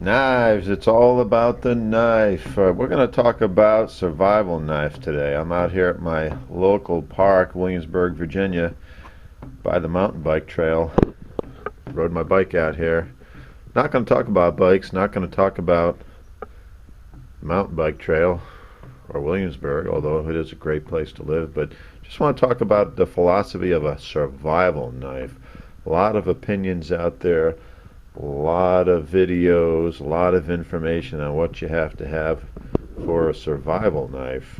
Knives, it's all about the knife. We're going to talk about survival knife today. I'm out here at my local park, Williamsburg, Virginia, by the mountain bike trail. Rode my bike out here. Not going to talk about bikes, not going to talk about the mountain bike trail or Williamsburg, although it is a great place to live, but just want to talk about the philosophy of a survival knife. A lot of opinions out there, a lot of videos, a lot of information on what you have to have for a survival knife.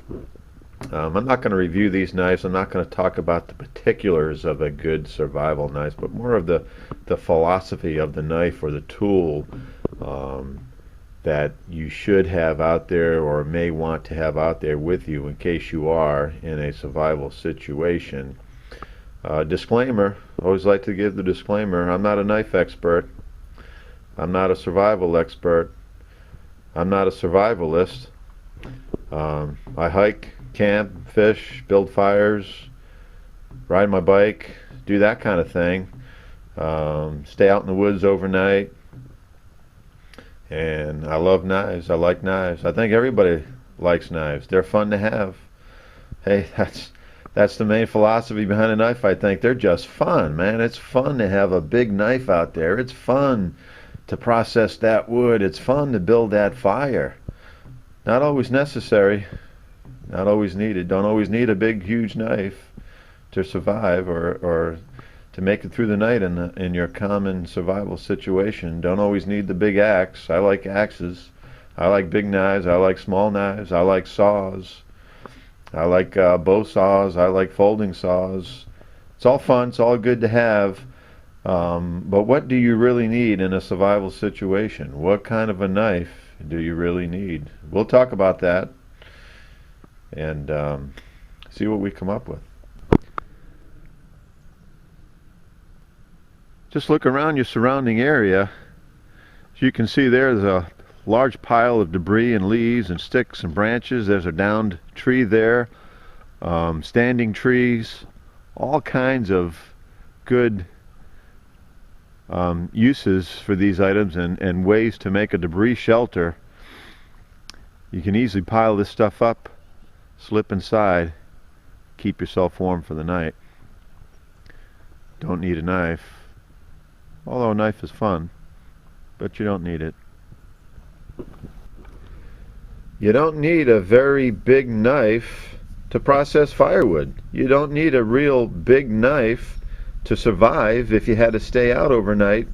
I'm not going to review these knives. I'm not going to talk about the particulars of a good survival knife, but more of the philosophy of the knife or the tool that you should have out there or may want to have out there with you in case you are in a survival situation. Disclaimer, I always like to give the disclaimer, I'm not a knife expert. I'm not a survival expert. I'm not a survivalist. I hike, camp, fish, build fires, ride my bike, do that kind of thing. Stay out in the woods overnight. And I love knives. I like knives. I think everybody likes knives. They're fun to have. Hey, that's the main philosophy behind a knife, I think. They're just fun, man. It's fun to have a big knife out there. It's fun to process that wood. It's fun to build that fire. Not always necessary, not always needed. Don't always need a big, huge knife to survive or to make it through the night in your common survival situation. Don't always need the big axe. I like axes. I like big knives. I like small knives. I like saws. I like bow saws. I like folding saws. It's all fun. It's all good to have. But what do you really need in a survival situation? What kind of a knife do you really need? We'll talk about that and see what we come up with. Just look around your surrounding area. As you can see, there's a large pile of debris and leaves and sticks and branches. There's a downed tree there, standing trees, all kinds of good uses for these items and ways to make a debris shelter. You can easily pile this stuff up, slip inside, keep yourself warm for the night. Don't need a knife, although a knife is fun, but you don't need it. You don't need a very big knife to process firewood. You don't need a real big knife to survive if you had to stay out overnight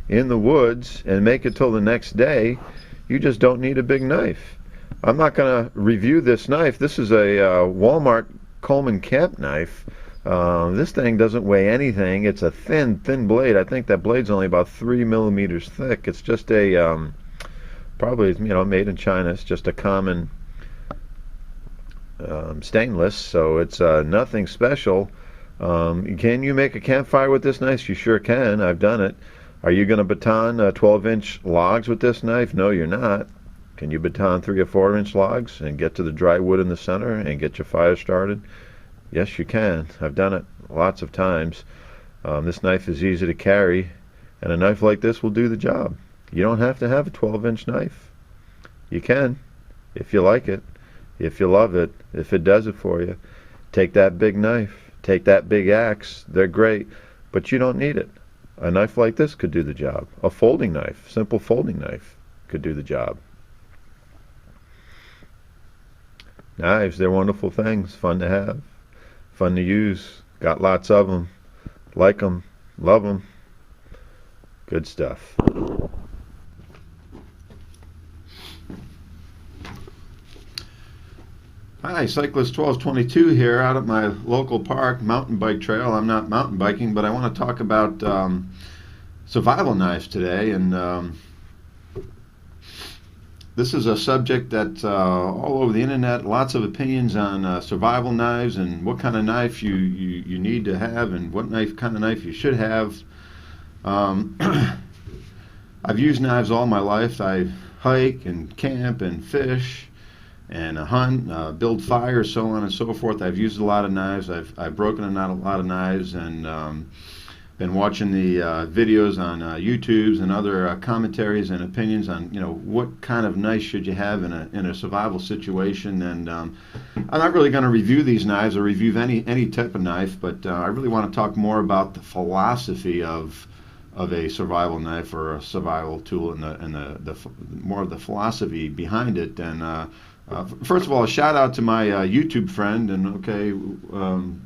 in the woods and make it till the next day. You just don't need a big knife. I'm not going to review this knife. This is a Walmart Coleman camp knife. This thing doesn't weigh anything. It's a thin blade. I think that blade's only about 3 millimeters thick. It's just a probably made in China. It's just a common stainless, so it's nothing special. Can you make a campfire with this knife? You sure can. I've done it. Are you going to baton 12-inch logs with this knife? No, you're not. Can you baton 3 or 4-inch logs and get to the dry wood in the center and get your fire started? Yes, you can. I've done it lots of times. This knife is easy to carry, and a knife like this will do the job. You don't have to have a 12-inch knife. You can, if you like it, if you love it, if it does it for you. Take that big knife. Take that big axe. They're great, but you don't need it. A knife like this could do the job. A folding knife, simple folding knife, could do the job. Knives, they're wonderful things, fun to have, fun to use. Got lots of them. Like them, love them. Good stuff. Hi, Cyclist 1222 here out at my local park, mountain bike trail. I'm not mountain biking, but I want to talk about survival knives today. And this is a subject that's all over the internet. Lots of opinions on survival knives and what kind of knife you need to have and what kind of knife you should have. I've used knives all my life. I hike and camp and fish and hunt, build fires, so on and so forth. I've used a lot of knives. I've broken a lot of knives, and been watching the videos on YouTube's and other commentaries and opinions on what kind of knife should you have in a survival situation. And I'm not really going to review these knives or review any type of knife, but I really want to talk more about the philosophy of a survival knife or a survival tool and the more of the philosophy behind it. And first of all, a shout out to my YouTube friend, and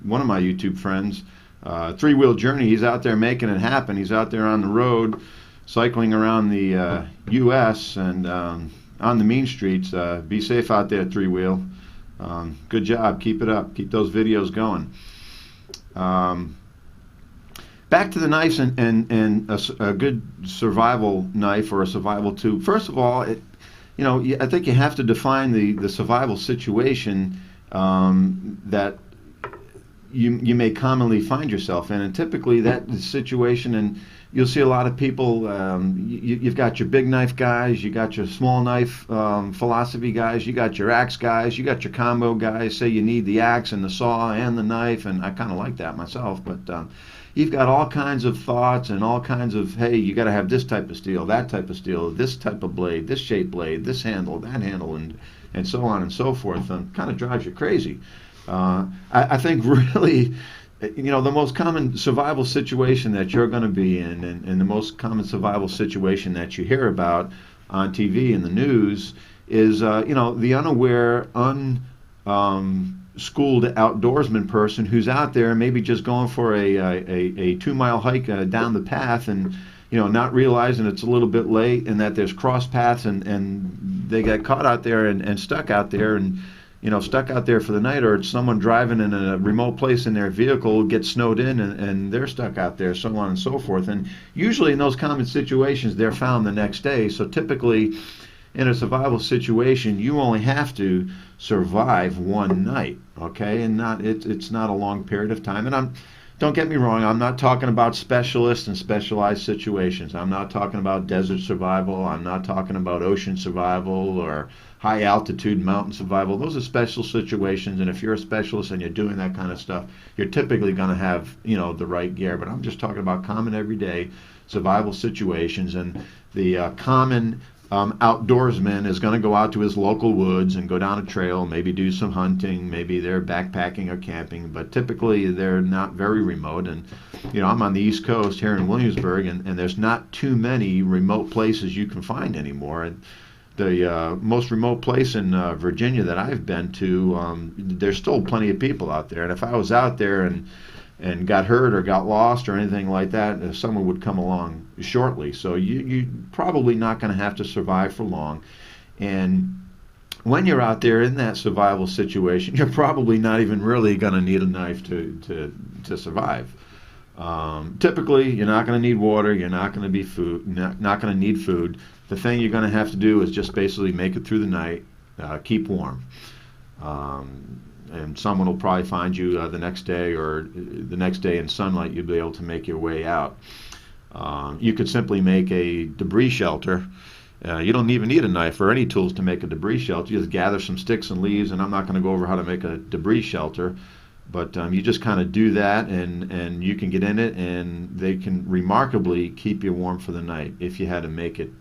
one of my YouTube friends, Three Wheel Journey. He's out there making it happen. He's out there on the road, cycling around the U.S. and on the mean streets. Be safe out there, Three Wheel. Good job. Keep it up. Keep those videos going. Back to the knives and a good survival knife or a survival tool. First of all, I think you have to define the survival situation that you may commonly find yourself in, and typically that situation, and you'll see a lot of people. You've got your big knife guys, you got your small knife philosophy guys, you got your axe guys, you got your combo guys. Say you need the axe and the saw and the knife, and I kind of like that myself, but. You've got all kinds of thoughts and all kinds of, hey, you got to have this type of steel, that type of steel, this type of blade, this shape blade, this handle, that handle, and so on and so forth. And kind of drives you crazy. I think really, the most common survival situation that you're going to be in, and the most common survival situation that you hear about on TV and the news is, the unaware, schooled outdoorsman person who's out there maybe just going for a 2-mile hike down the path, and not realizing it's a little bit late and that there's cross paths, and they get caught out there and stuck out there, and stuck out there for the night, or it's someone driving in a remote place in their vehicle, gets snowed in, and they're stuck out there, so on and so forth. And usually in those common situations, they're found the next day. So typically in a survival situation, you only have to survive one night, okay? And it's not a long period of time. And don't get me wrong, I'm not talking about specialists and specialized situations. I'm not talking about desert survival. I'm not talking about ocean survival or high altitude mountain survival. Those are special situations, and if you're a specialist and you're doing that kind of stuff, you're typically going to have the right gear. But I'm just talking about common everyday survival situations, and the common outdoorsman is going to go out to his local woods and go down a trail, maybe do some hunting, maybe they're backpacking or camping, but typically they're not very remote. And I'm on the East Coast here in Williamsburg, and there's not too many remote places you can find anymore. And the most remote place in Virginia that I've been to, there's still plenty of people out there. And if I was out there and got hurt or got lost or anything like that, someone would come along shortly. So you're probably not going to have to survive for long. And when you're out there in that survival situation, you're probably not even really going to need a knife to survive. Typically, you're not going to need water. You're not going to be not going to need food. The thing you're going to have to do is just basically make it through the night, keep warm. And someone will probably find you the next day, or the next day in sunlight you'll be able to make your way out. You could simply make a debris shelter. You don't even need a knife or any tools to make a debris shelter. You just gather some sticks and leaves, and I'm not going to go over how to make a debris shelter, but you just kind of do that, and you can get in it, and they can remarkably keep you warm for the night if you had to make it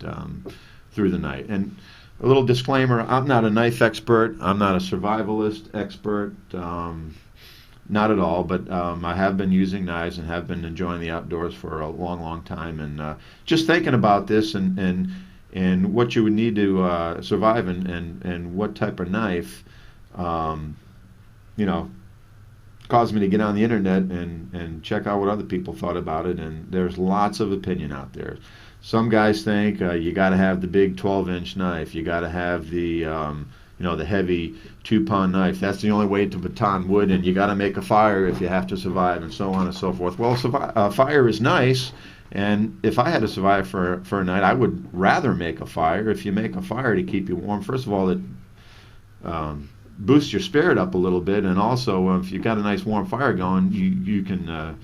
through the night. And a little disclaimer, I'm not a knife expert. I'm not a survivalist expert. Not at all, but I have been using knives and have been enjoying the outdoors for a long, long time. And just thinking about this and what you would need to survive and what type of knife, caused me to get on the internet and check out what other people thought about it. And there's lots of opinion out there. Some guys think you got to have the big 12-inch knife. You got to have the the heavy 2-pound knife. That's the only way to baton wood, and you got to make a fire if you have to survive, and so on and so forth. Well, fire is nice, and if I had to survive for a night, I would rather make a fire. If you make a fire to keep you warm, first of all, it boosts your spirit up a little bit, and also if you've got a nice warm fire going, you can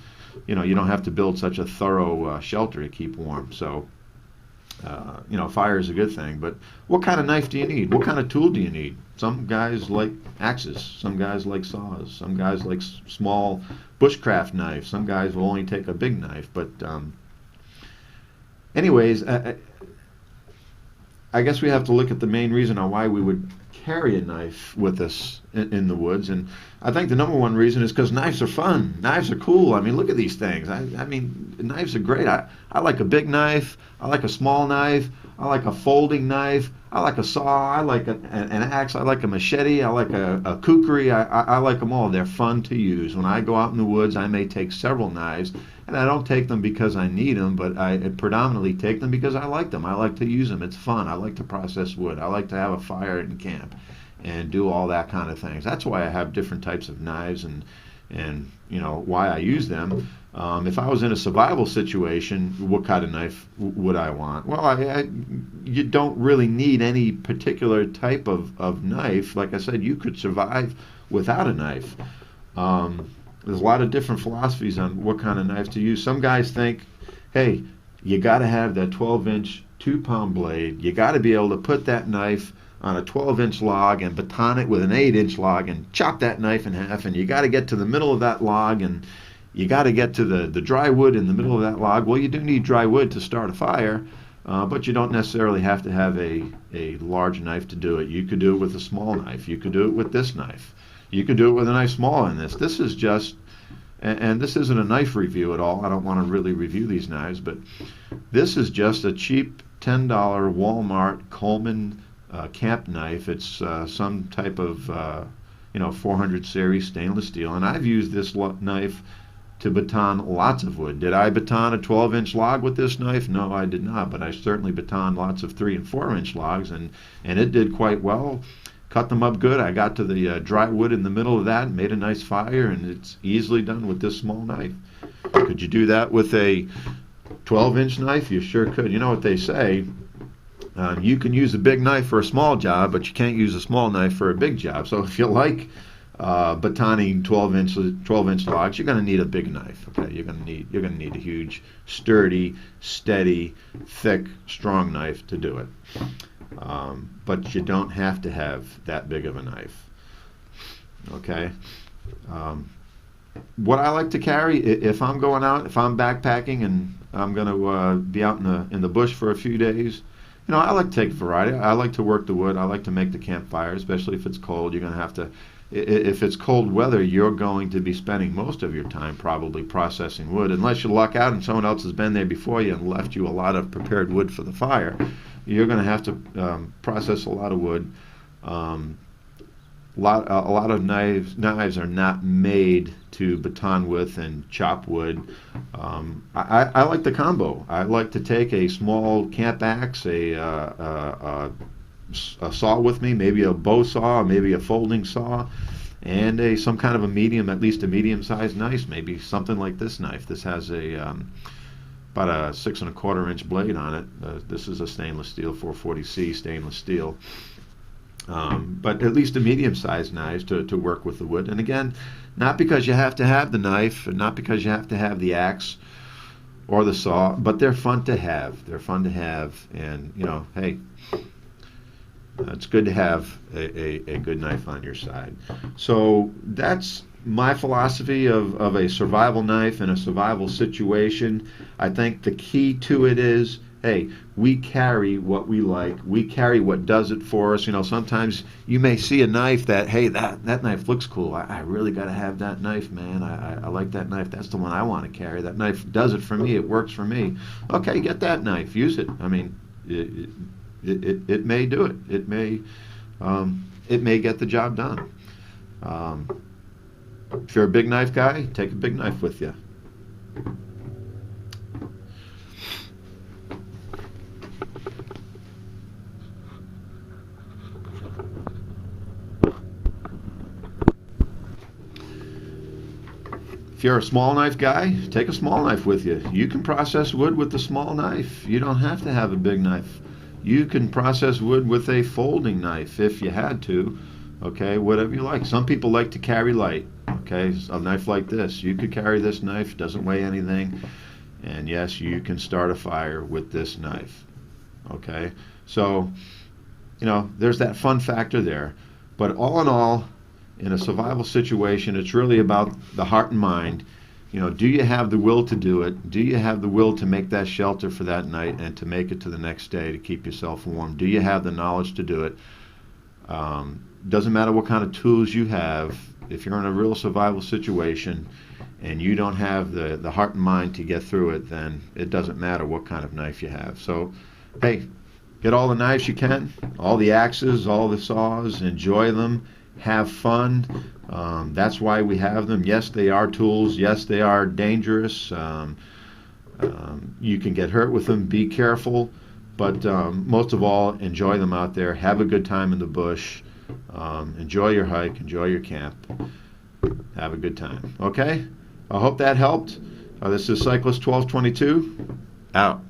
you don't have to build such a thorough shelter to keep warm. So fire is a good thing, but what kind of knife do you need? What kind of tool do you need? Some guys like axes. Some guys like saws. Some guys like small bushcraft knives. Some guys will only take a big knife. But anyways, I guess we have to look at the main reason on why we would carry a knife with us in the woods, and I think the number one reason is because knives are fun. Knives are cool. I mean, look at these things. I mean, knives are great. I like a big knife. I like a small knife. I like a folding knife. I like a saw. I like an axe. I like a machete. I like a kukri. I like them all. They're fun to use. When I go out in the woods, I may take several knives, and I don't take them because I need them, but I predominantly take them because I like them. I like to use them. It's fun. I like to process wood. I like to have a fire in camp and do all that kind of things. That's why I have different types of knives and why I use them. If I was in a survival situation, what kind of knife would I want? Well, you don't really need any particular type of knife. Like I said, you could survive without a knife. There's a lot of different philosophies on what kind of knife to use. Some guys think, hey, you got to have that 12-inch, 2-pound blade. You got to be able to put that knife on a 12-inch log and baton it with an 8-inch log and chop that knife in half, and you got to get to the middle of that log, and you got to get to the dry wood in the middle of that log. Well, you do need dry wood to start a fire, but you don't necessarily have to have a large knife to do it. You could do it with a small knife. You could do it with this knife. You could do it with a knife smaller than this. This is just, and this isn't a knife review at all. I don't want to really review these knives, but this is just a cheap $10 Walmart Coleman camp knife. It's some type of 400 series stainless steel, and I've used this knife to baton lots of wood. Did I baton a 12-inch log with this knife? No, I did not, but I certainly batoned lots of 3- and 4-inch logs, and it did quite well. Cut them up good. I got to the dry wood in the middle of that and made a nice fire, and it's easily done with this small knife. Could you do that with a 12-inch knife? You sure could. You know what they say, you can use a big knife for a small job, but you can't use a small knife for a big job. So if you like batoning 12-inch logs, you're going to need a big knife. Okay, you're going to need a huge, sturdy, steady, thick, strong knife to do it. But you don't have to have that big of a knife. Okay. What I like to carry, if I'm going out, if I'm backpacking and I'm going to be out in the bush for a few days, I like to take a variety. I like to work the wood. I like to make the campfire, especially if it's cold. You're going to have to, if it's cold weather, you're going to be spending most of your time probably processing wood, unless you luck out and someone else has been there before you and left you a lot of prepared wood for the fire. You're going to have to process a lot of wood. A lot of knives are not made to baton with and chop wood. I like the combo. I like to take a small camp axe, a saw with me, maybe a bow saw, maybe a folding saw, and some kind of a medium, at least a medium-sized knife, maybe something like this knife. This has about a 6 1/4 inch blade on it. This is a stainless steel 440C stainless steel. But at least a medium-sized knife to work with the wood. And again, not because you have to have the knife, and not because you have to have the axe or the saw, but they're fun to have. They're fun to have, and hey, it's good to have a good knife on your side. So that's my philosophy of a survival knife in a survival situation. I think the key to it is, hey, we carry what we like. We carry what does it for us. Sometimes you may see a knife that, hey, that knife looks cool. I really got to have that knife, man. I like that knife. That's the one I want to carry. That knife does it for me. It works for me. Okay, get that knife. Use it. I mean, it may do it. It may get the job done. If you're a big knife guy, take a big knife with you. If you're a small knife guy, take a small knife with you. You can process wood with the small knife. You don't have to have a big knife. You can process wood with a folding knife if you had to. Okay, whatever you like. Some people like to carry light. Okay, a knife like this. You could carry this knife, doesn't weigh anything. And yes, you can start a fire with this knife. Okay, so there's that fun factor there. But all in all, in a survival situation, it's really about the heart and mind. Do you have the will to do it? Do you have the will to make that shelter for that night and to make it to the next day to keep yourself warm? Do you have the knowledge to do it? Doesn't matter what kind of tools you have. If you're in a real survival situation and you don't have the heart and mind to get through it, then it doesn't matter what kind of knife you have. So, hey, get all the knives you can, all the axes, all the saws, enjoy them, have fun. That's why we have them. Yes, they are tools. Yes, they are dangerous. You can get hurt with them. Be careful. But most of all, enjoy them out there. Have a good time in the bush. Enjoy your hike. Enjoy your camp. Have a good time. Okay? I hope that helped. This is Cyclist 1222. Out.